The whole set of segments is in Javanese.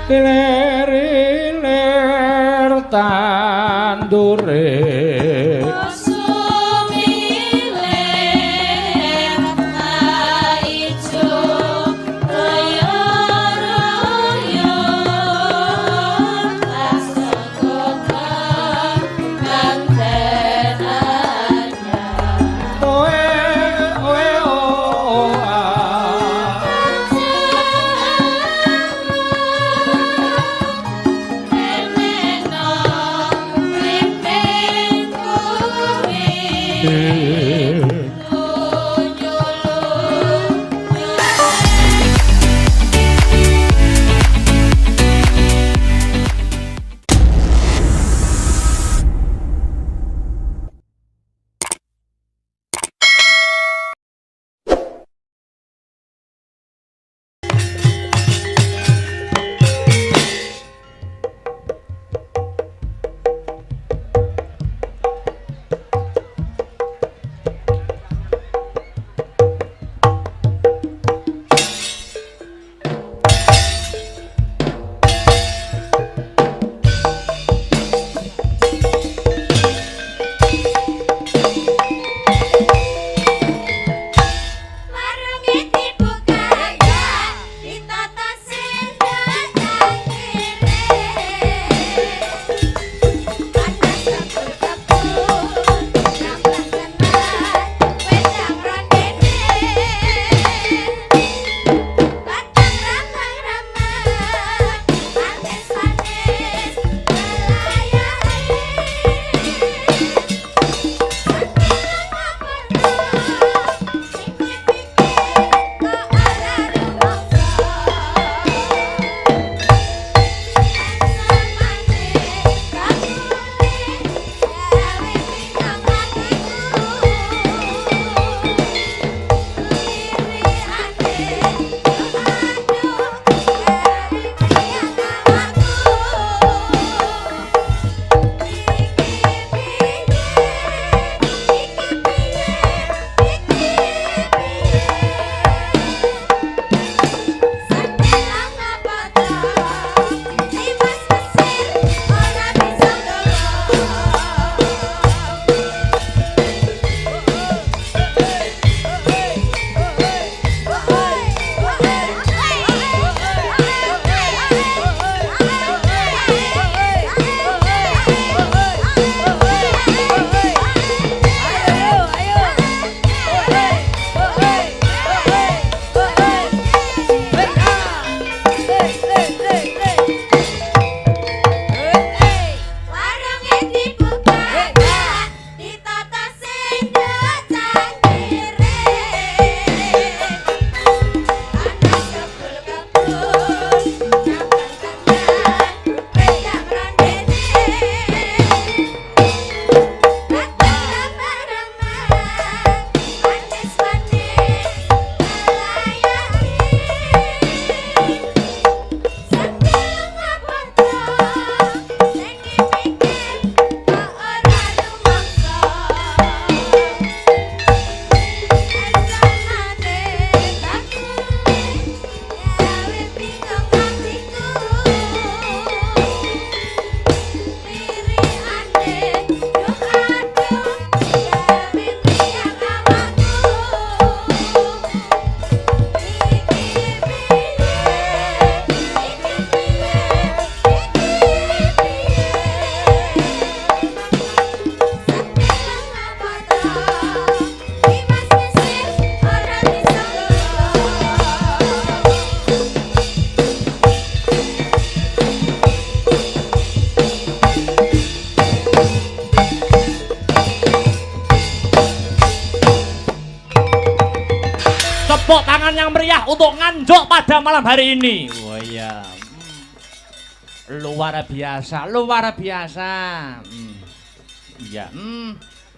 klerilir tandure tepuk tangan yang meriah untuk Nganjuk pada malam hari ini. Oh iya, luar biasa, luar biasa. Iya,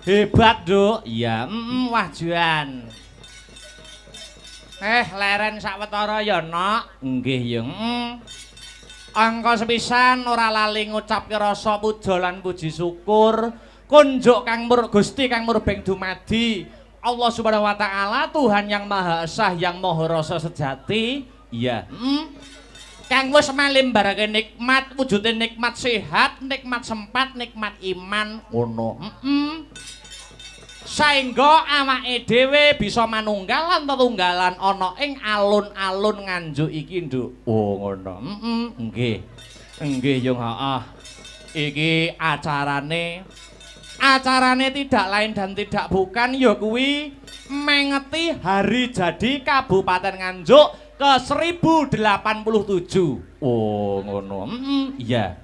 hebat Duk. Iya, wajuan. Leren sawetara ya Nok. Nggih ya. Angka sepisan ora lali ngucapke rasa puja lan puji syukur kunjuk Kang Gusti Kang Murbeng dumadi Allah Subhanahu wa taala, Tuhan yang Maha Esa, yang Maha Rasa sejati. Iya. kang wis malimbarake nikmat, wujude nikmat sehat, nikmat sempat, nikmat iman ngono. Saengga awake dhewe bisa manunggal lan tetunggalan ana ing alun-alun Nganjuk iki, Nduk. Oh, ngono. Nggih. Nggih, Yung, heeh. Iki acarane tidak lain dan tidak bukan ya kuwi mengeti hari jadi Kabupaten Nganjuk ke 1087. Oh, ngono. Iya.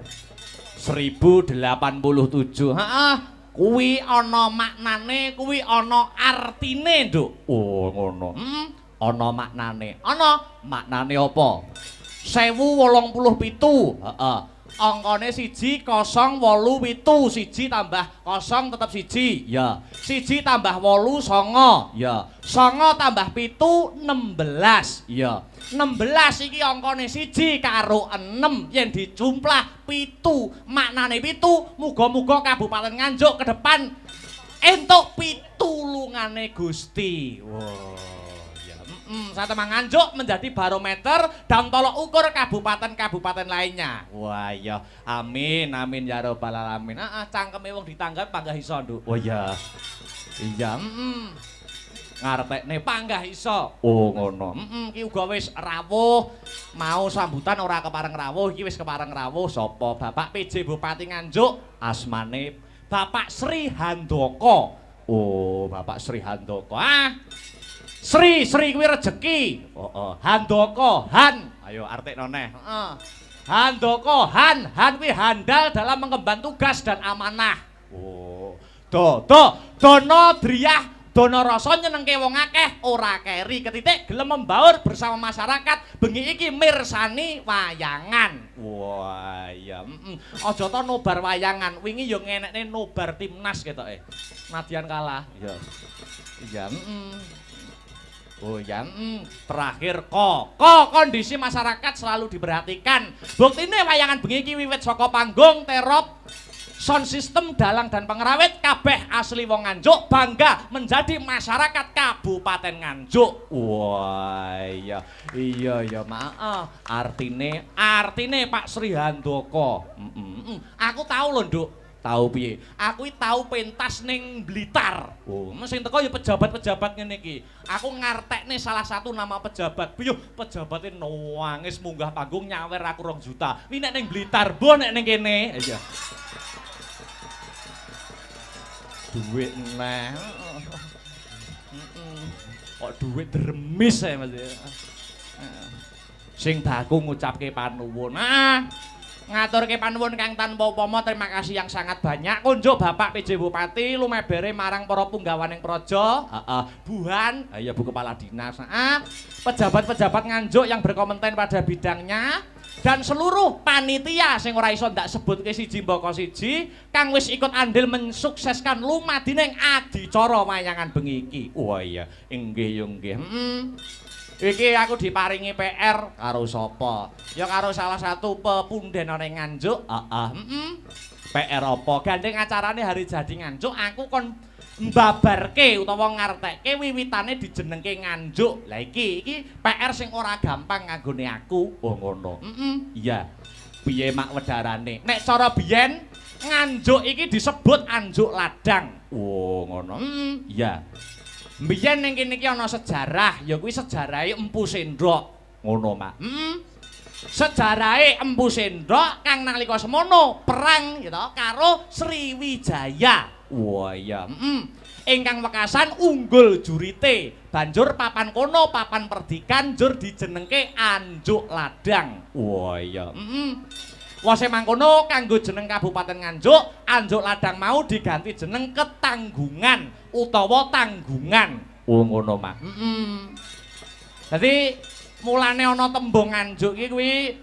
1087. Heeh. Kuwi ana maknane, kuwi ana artine, Nduk. Oh, ngono. Ana maknane. Ana maknane apa? 1087. Heeh. Angkane 1 0 8 7. 1 tambah 0 tetep 1. Ya. 1 tambah 8 9. Ya. 9 tambah 7 16. Ya. 16 iki angkane 1 karo 6 yen dijumplah 7. Maknane 7, muga-muga Kabupaten Nganjuk ke depan entuk pitulungane Gusti. Wow. Satemang Nganjuk menjadi barometer dan tolok ukur kabupaten-kabupaten lainnya. Wah iya, amin amin ya robbal alamin. Cangkeme wong ditanggap panggah iso, Nduk. Oh iya. Iya, ngarepne panggah iso. Oh ngono. Iki uga wis rawuh. Mau sambutan ora kepareng rawuh, iki wis kepareng rawuh. Sapa? Bapak PJ Bupati Nganjuk, asmane Bapak Sri Handoko. Oh, Bapak Sri Handoko. Sri kuwi rejeki. Handoko, Han. Ayo artekno neh. Handoko, Han kuwi handal dalam mengemban tugas dan amanah. Oh. Dono driyah, dono rasa nyenengke wong akeh, ora keri ketitik gelem membaur bersama masyarakat. Bengi iki mirsani wayangan. Wah, iya. Aja to nobar wayangan. Wingi ya ngenekne nobar timnas ketoke. Nadyan kalah. Iya. Iya, Oh ya, terakhir kondisi masyarakat selalu diperhatikan. Buktine wayangan bengi iki wiwit saka panggung, terop, sound system, dalang dan pengerawit kabeh asli wong Nganjuk, bangga menjadi masyarakat Kabupaten Nganjuk. Wah, iya, maaf. Artine Pak Sri Handoko. Aku tahu lho, Nduk. Tahu piye? Aku tahu pentas ning Blitar. Oh, sing teko ya pejabat-pejabat ngene iki. Aku ngartekne salah satu nama pejabat. Piye pejabate nangis munggah panggung nyawer aku 2 juta. Kuwi nek ning Blitar, mbok nek ning kene. Iya. Duit neh. Kok duit dremis ae Mas. Sing baku ngucapke panuwun. Ngaturke panuwun kang tanpa upama, terima kasih yang sangat banyak. Kunjuk Bapak PJ Bupati lumebere marang para punggawaning praja, Buhan, ya Bu Kepala Dinas, pejabat-pejabat Nganjuk yang berkompeten pada bidangnya, dan seluruh panitia sing ora iso ndak sebutke siji mbaka siji kang wis ikut andil mensukseskan lumadining adicara wayangan bengi iki. Wah iya, inggih nggih. Iki aku diparingi PR karo sapa? Ya karo salah satu pepunden ning Nganjuk. PR apa? Gandeng acarane hari jadi Nganjuk, aku kon mbabarke utawa ngartekke wiwitane dijenengke Nganjuk. Lah iki PR sing ora gampang nganggone aku. Oh ngono. Iya. Piye mak wedarane? Nek cara biyen Nganjuk iki disebut Anjuk Ladang. Oh ngono. Iya. Mbiyen ning kene iki ana sejarah, ya kuwi sejarahe Empu Sendok. Ngono, Mak. Sejarahe Empu Sendok kang nalika semono perang gitu karo Sriwijaya. Wah iya. Ingkang wekasan unggul jurite. Banjur papan kono, papan perdikan jur dijenengke Anjuk Ladang. Wah iya. Wase mangkono kanggo jeneng Kabupaten Nganjuk, Anjuk Ladang mau diganti jeneng Ketanggungan utawa Tanggungan. Oh ngono, Mak. Dadi mulane ana tembung Nganjuk iki kuwi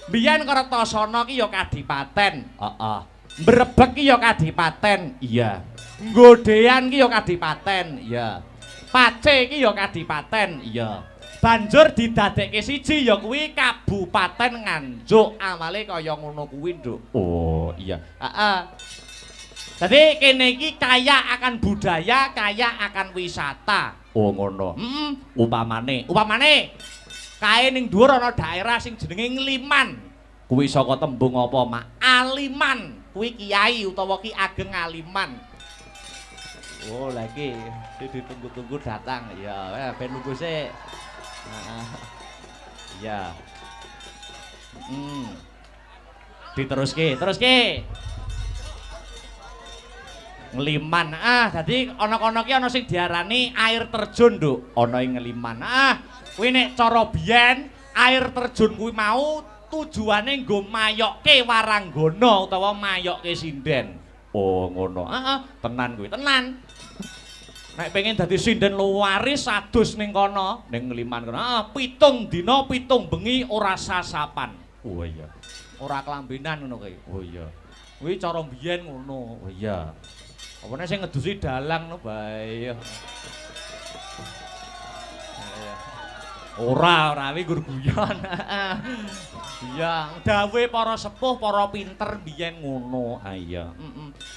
biyen Kertasana ki ya kadipaten. Heeh. Mbrebeg ki ya kadipaten. Iya. Nggodean ki ya kadipaten. Iya. Pace ki ya kadipaten. Iya. Banjur didadekke siji ya kuwi Kabupaten Nganjuk. Amale kaya ngono kuwi, Nduk. Oh, iya. Heeh. Dadi kene iki kaya akan budaya, kaya akan wisata. Oh, ngono. Upamane Kae ning dhuwur ana daerah sing jenenge Ngliman. Kuwi saka tembung apa, Mak? Aliman. Kuwi kiai utawa ki ageng aliman. Oh, lagi ditunggu-tunggu datang. Ya, ben nunggu sik. Iya. Diteruske. Ngliman. Dadi ana-ana ki ana sing diarani air terjun, Nduk. Ana ing Ngliman. Kuwi nek cara biyen air terjun kuwi mau tujuane nggo mayokke waranggana utawa mayokke sinden. Oh, ngono. Tenan kuwi, tenan. Nek pengen dadi sinden luwaris adus ning kono, ning Ngliman kono. 7 dina 7 bengi ora sasapan. Oh iya. Ora kelambenan ngono kuwi. Oh iya. Kuwi cara biyen ngono. Oh iya. Apane sing ngedusi dalang no bae. Ora wi gur guyon. Iya, dawuhe para sepuh, para pinter biyen ngono. Iya.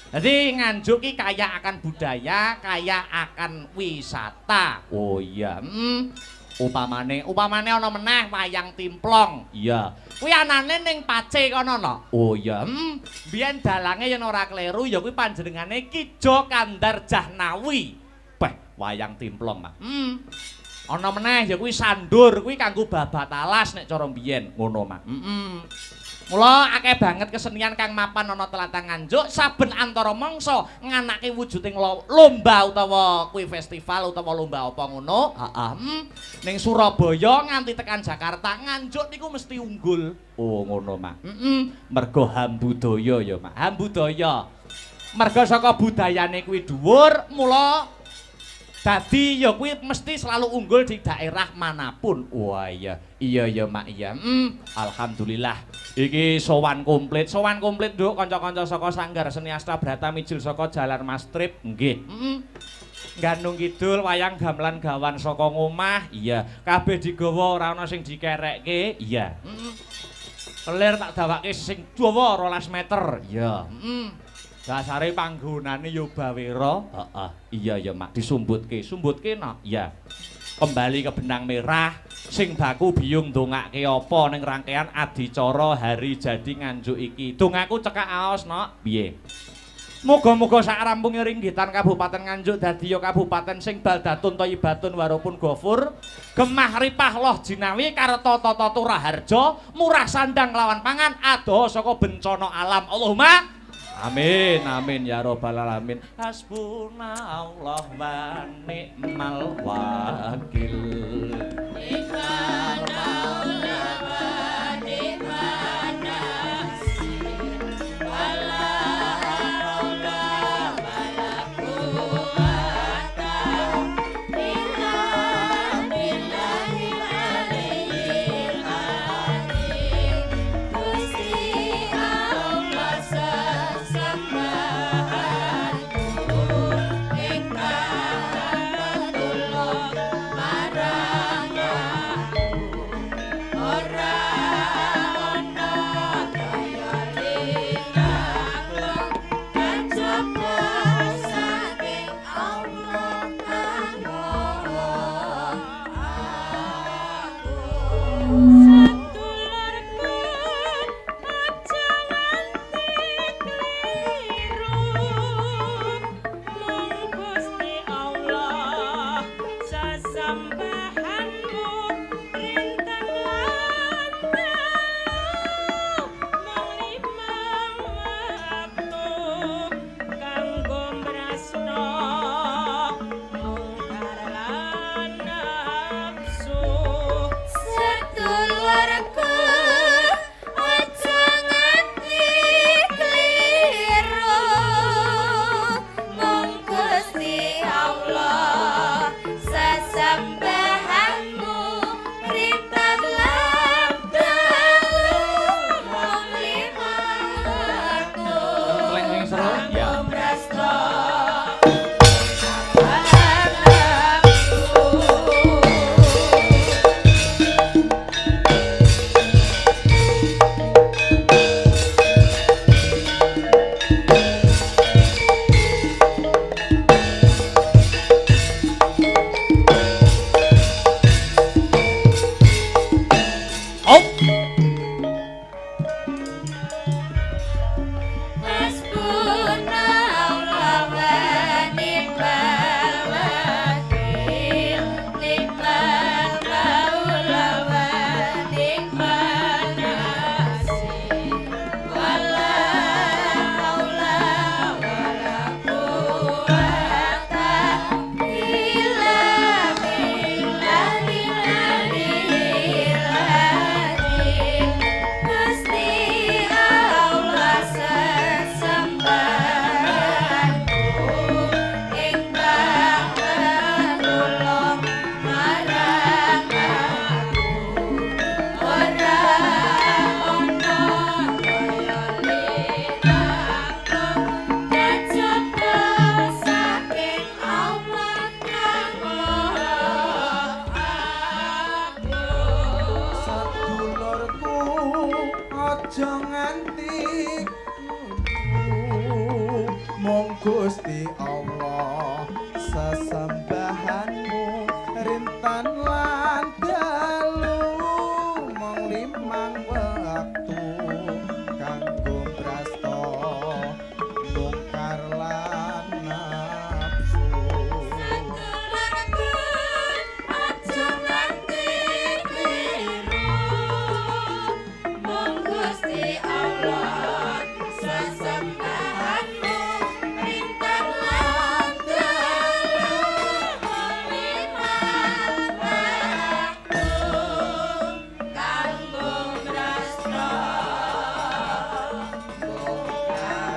Dadi Nganjuk ki kaya akan budaya, kaya akan wisata. Oh iya. Upamane ana meneh wayang timplong. Iya. Kuwi anane ning Pace kono no. Oh iya. Biyen dalange yen ora kleru ya kuwi panjenengane Ki Jo Kandar Jahnawi. Beh, wayang timplong, Mak. Ana meneh ya kuwi sandur, kuwi kanggo babat alas nek cara biyen. Ngono, Mak. Mula akeh banget kesenian kang mapan ana tlatah Nganjuk, saben antara mangsa nganake wujuding lomba utawa kuwi festival utawa lomba apa ngono. Ning Surabaya nganti tekan Jakarta Nganjuk niku mesti unggul. Oh ngono, Mak. Mergo hambudaya ya, Mak. Hambudaya. Mergo saka budayane kuwi dhuwur, mula dadi ya kuwi mesti selalu unggul di daerah manapun. Wah iya. Iya ya, Mak, iya. Alhamdulillah. Iki sowan komplit, Nduk, kanca-kanca saka Sanggar Seni Asta Brata Mijil saka Jalan Mastrip. Nggih. Gandung Kidul wayang gamelan gawan saka ngomah. Iya. Kabeh digawa ora ana sing dikerekke. Iya. Kelir tak dawake sing dawa 12 meter. Iya. Dasare panggonane ya bawera. Iya ya, Mak, disumbutke nak. Iya. Kembali ke benang merah sing baku biyung ndongake apa ning rangkaian adicara hari jadi Nganjuk iki. Dongaku cekak aos, Nok. Piye? Muga-muga sak rampunge ringgitan Kabupaten Nganjuk dadi ya kabupaten sing baldatun thayyibatun warupun ghafur, gemah ripah loh jinawi kareta tata turaharja, murah sandang lawan pangan, adoh saka bencana alam. Allahumma amin, amin ya robbal alamin. Hasbunallah wa ni'mal wakil. Ni'mal maula wa ni'man nasir. Wala haula wala quwwata illa billahil aliyyil azim. Gusti Allah Ora nganti mung Gusti Allah sesembahanmu rintan lan dalu mung limang wektu kanggo brasta bongkar lan nafsu aja nganti kliru mung Gusti Allah sesembahanmu rintan lan dalu limang waktu kanggo brasta bongkar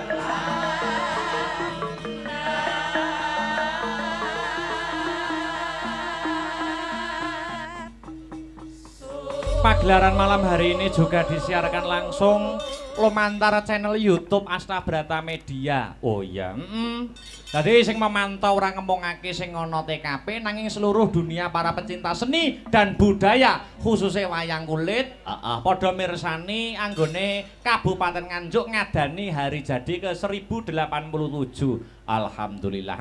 Pagelaran malam hari ini juga disiarkan langsung lumantar channel YouTube Asta Brata Media. Oh iya, Jadi sing memantau ora ngomongake sing ana TKP nanging seluruh dunia para pecinta seni dan budaya khususnya wayang kulit padha mirsani anggone Kabupaten Nganjuk ngadani hari jadi ke 1087. Alhamdulillah.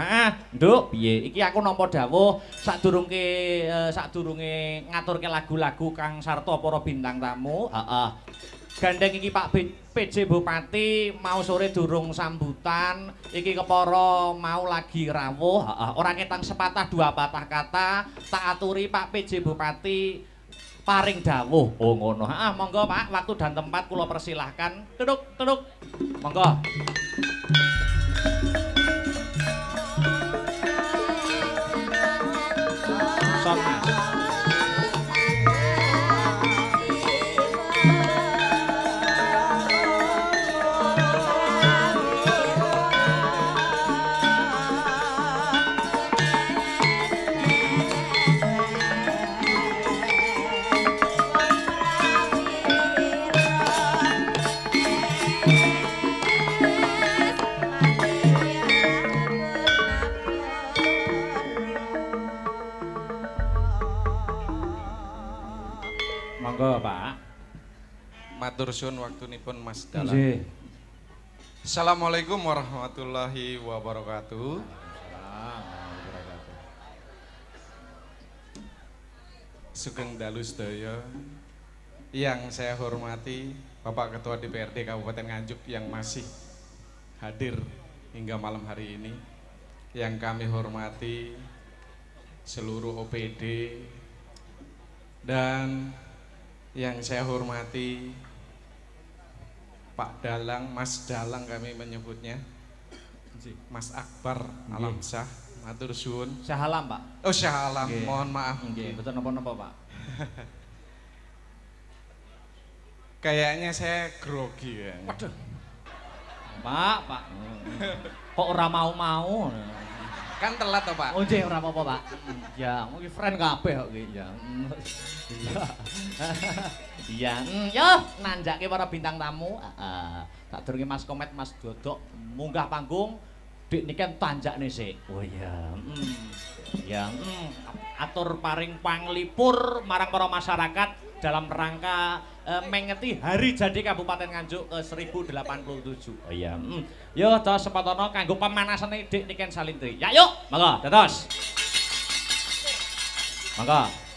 Nduk, piye? Iki aku nampa dawuh sadurunge ngaturke lagu-lagu kang sarta para bintang tamu. Gandeng iki Pak PJ Bupati mau sore durung sambutan, iki kepara mau lagi rawuh, ora ketang sepatah dua patah kata, tak aturi Pak PJ Bupati paring dawuh. Oh ngono. Monggo Pak, waktu dan tempat kula persilahkan. Duduk. Monggo. Son Mas. Monggo Pak. matur suwun waktunipun Mas Dalang. Nggih. Assalamualaikum warahmatullahi wabarakatuh. Sugeng dalu sedaya yang saya hormati Bapak Ketua DPRD Kabupaten Nganjuk yang masih hadir hingga malam hari ini, yang kami hormati seluruh OPD, dan yang saya hormati Pak Dalang, Mas Dalang kami menyebutnya, Mas Akbar Alamsyah. Matur suwun. Syahalam Pak. Oh Syahalam, Nggih. mohon maaf. Nggih, betul napa-napa Pak. Kayaknya saya grogi ya. Waduh. Pak. Kok ora mau-mau? Kan telat toh Pak. Oh nggih ora apa-apa Pak. Ya, mungkin friend kabeh kok iki ya. Iya, yo nanjake para bintang tamu. Tak durunge Mas Komet, Mas Dodok munggah panggung. Dik niki tanjakne sik. Oh iya. Ya, atur paring panglipur marang para masyarakat dalam rangka mengeti hari jadi Kabupaten Nganjuk ke 1087. Oh iya. Yo dos sepatono kanggo pemanasane Dik Niken Salintri. Ya yuk, monggo dados. Monggo.